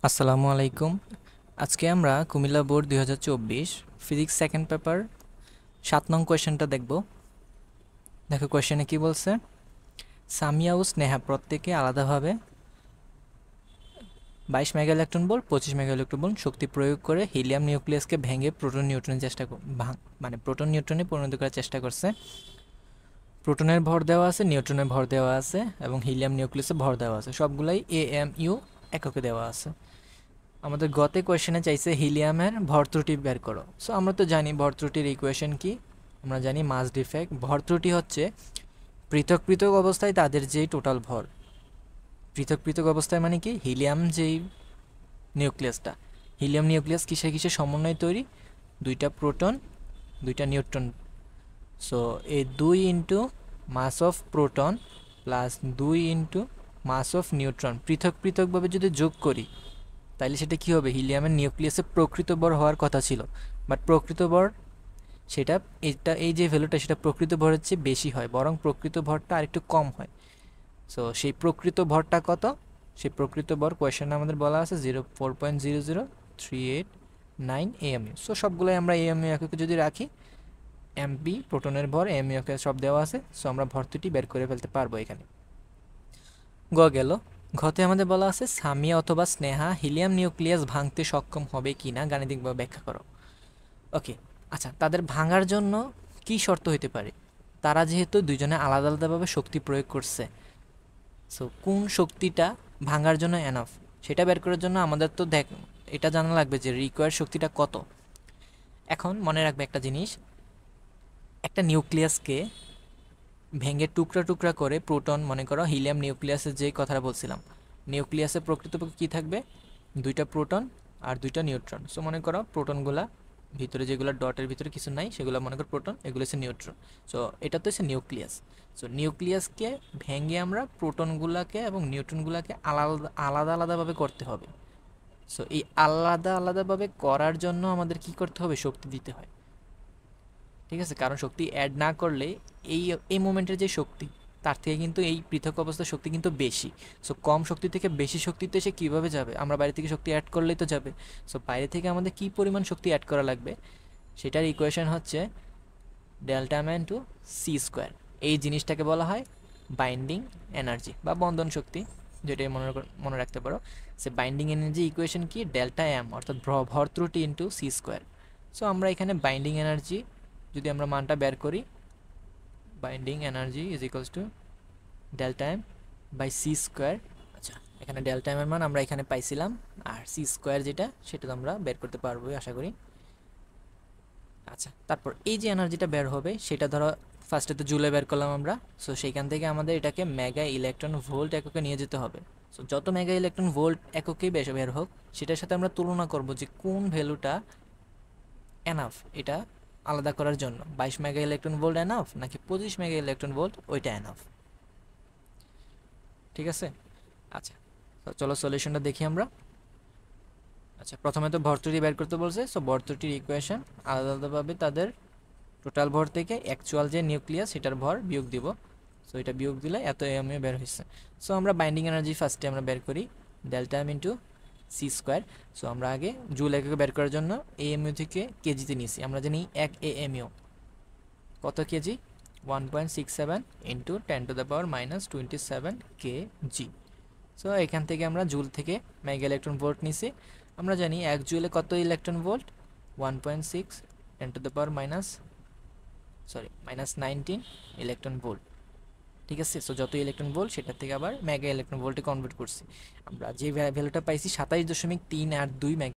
আসসালামু আলাইকুম। আজকে আমরা Comilla board 2024 physics second paper 7 নং কোয়েশ্চেনটা দেখব। দেখো কোয়েশ্চেনে কি বলছে, সামিয়া ও স্নেহা প্রত্যেকে আলাদাভাবে 22 mega electron volt 25 mega electron volt শক্তি প্রয়োগ করে হিলিয়াম নিউক্লিয়াসকে ভেঙে প্রোটন নিউট্রনের প্রোটন নিউট্রনে পরিণত করার চেষ্টা করছে। প্রোটনের ভর দেওয়া আছে, নিউট্রনের ভর দেওয়া আছে এবং হিলিয়াম নিউক্লিয়াসে ভর দেওয়া আছে, সবগুলাই AMU এককে দেওয়া আছে। আমাদের গতে কোয়েশ্চেনে চাইছে হিলিয়ামের ভর ত্রুটি বের করো। সো আমরা তো জানি ভর ত্রুটির ইকুয়েশন কি, আমরা জানি মাস ডিফেক্ট। ভর ত্রুটি হচ্ছে পৃথক পৃথক অবস্থায় তাদের যেই টোটাল ভর। পৃথক পৃথক অবস্থায় মানে কি, হিলিয়াম যেই নিউক্লিয়াসটা, হিলিয়াম নিউক্লিয়াস কিসে কিসে সমন্বয়ে তৈরি, দুইটা প্রোটন দুইটা নিউট্রন। সো এই 2 into mass of proton plus 2 into mass of neutron পৃথক পৃথকভাবে যদি যোগ করি, তাইলে সেটা কী হবে, হিলিয়ামের নিউক্লিয়াসে প্রকৃত ভর হওয়ার কথা ছিল, বাট প্রকৃত ভর সেটা এই যে ভ্যালুটা সেটা প্রকৃত ভরের চেয়ে বেশি হয়, বরং প্রকৃত ভরটা আরেকটু কম হয়। সো সেই প্রকৃত ভরটা কত, সেই প্রকৃত ভর কোয়েশ্চেনে আমাদের বলা আছে 0.00389 AMU। সো সবগুলোই আমরা AMU এককে যদি রাখি, এমপি প্রোটনের ভর AMU একে সব দেওয়া আছে, সো আমরা ভর্তিটি বের করে ফেলতে পারবো এখানে। গেল। ঘতে আমাদের বলা আছে সামিয়া অথবা স্নেহা হিলিয়াম নিউক্লিয়াস ভাঙতে সক্ষম হবে কিনা গাণিতিকভাবে ব্যাখ্যা করো। ওকে, আচ্ছা, তাদের ভাঙার জন্য কি শর্ত হতে পারে, তারা যেহেতু দুইজনে আলাদা আলাদাভাবে শক্তি প্রয়োগ করছে, সো কোন শক্তিটা ভাঙার জন্য এনাফ সেটা বের করার জন্য আমাদের তো এটা জানা লাগবে যে রিকোয়ার শক্তিটা কত। এখন মনে রাখবে একটা জিনিস, একটা নিউক্লিয়াসকে ভেঙে টুকরা টুকরা করে প্রোটন, মনে করো হিলিয়াম নিউক্লিয়াসের যে কথাটা বলছিলাম, নিউক্লিয়াসে প্রকৃতপক্ষে কী থাকবে, দুইটা প্রোটন আর দুইটা নিউট্রন। সো মনে করো প্রোটনগুলা ভিতরে যেগুলো ডটের ভিতরে কিছু নাই সেগুলো মনে করো প্রোটন, এগুলো হচ্ছে নিউট্রন। সো এটা তো হচ্ছে নিউক্লিয়াস। সো নিউক্লিয়াসকে ভেঙে আমরা প্রোটনগুলাকে এবং নিউট্রনগুলাকে আলাদা আলাদা আলাদাভাবে করতে হবে। সো এই আলাদা আলাদাভাবে করার জন্য আমাদের কি করতে হবে, শক্তি দিতে হয়। ঠিক আছে, কারণ শক্তি অ্যাড না করলে এই এই মোমেন্টের যে শক্তি, তার থেকে কিন্তু এই পৃথক অবস্থার শক্তি কিন্তু বেশি। সো কম শক্তি থেকে বেশি শক্তিতে সে কীভাবে যাবে, আমরা বাইরে থেকে শক্তি অ্যাড করলেই তো যাবে। সো বাইরে থেকে আমাদের কী পরিমাণ শক্তি অ্যাড করা লাগবে, সেটার ইকুয়েশন হচ্ছে delta M to C square. এই জিনিসটাকে বলা হয় বাইন্ডিং এনার্জি বা বন্ধন শক্তি, যেটাই মনে রাখতে পারো। সে বাইন্ডিং এনার্জি ইকুয়েশন কি, ডেল্টা এম অর্থাৎ ভর ত্রুটি ইন্টু সি স্কোয়ার। সো আমরা এখানে বাইন্ডিং এনার্জি যদি আমরা মানটা বের করি, binding energy is equals to delta M by C square. আচ্ছা, এখানে ডেল্টা এম এর মান আমরা এখানে পাইছিলাম, আর সি স্কোয়ার যেটা সেটা তো আমরা বের করতে পারবো আশা করি। আচ্ছা, তারপর এই যে এনার্জিটা বের হবে সেটা ধরো ফার্স্টে তো জুলে বের করলাম আমরা। সো সেইখান থেকে আমাদের এটাকে মেগা ইলেকট্রন ভোল্ট এককে নিয়ে যেতে হবে। সো যত মেগা ইলেকট্রন ভোল্ট এককেই বেশি বের হোক, সেটার সাথে আমরা তুলনা করব যে কোন ভ্যালুটা এনাফ এটা আলাদা করার জন্য, 22 মেগা ইলেকট্রন ভোল্ট এনাফ নাকি 25 মেগা ইলেকট্রন ভোল্ট ওইটা এনাফ। ঠিক আছে, আচ্ছা, তো চলো সলিউশনটা দেখি আমরা। আচ্ছা, প্রথমে তো ভরত্রুটি বের করতে বলছে। সো ভরত্রুটির ইকুয়েশন আলাদা আলাদাভাবে তাদের টোটাল ভর থেকে অ্যাকচুয়াল যে নিউক্লিয়াস সেটার ভর বিয়োগ দিব। সো এটা বিয়োগ দিলে এত এমইউ বের হয়েছে। সো আমরা বাইন্ডিং এনার্জি ফার্স্টে আমরা বের করি, delta M into C square. So আমরা আগে জুল এককে বের করার জন্য এএমইউ থেকে কেজিতে নিয়েছি। আমরা জানি 1 এএমইউ কত কেজি, 1.67 ইন্টু 10⁻⁻27 কেজি। সো এখান থেকে আমরা জুল থেকে মেগা ইলেকট্রন ভোল্ট নিছি। আমরা জানি 1 জুলে কত ইলেকট্রন ভোল্ট, 1.6 -19 ইলেকট্রন ভোল্ট। ঠিক আছে, সো যত ইলেকট্রন ভোল্ট সেটার থেকে আবার মেগা ইলেকট্রন ভোল্টে কনভার্ট করছি। আমরা যে ভ্যালুটা পাইছি 27.382 মেগা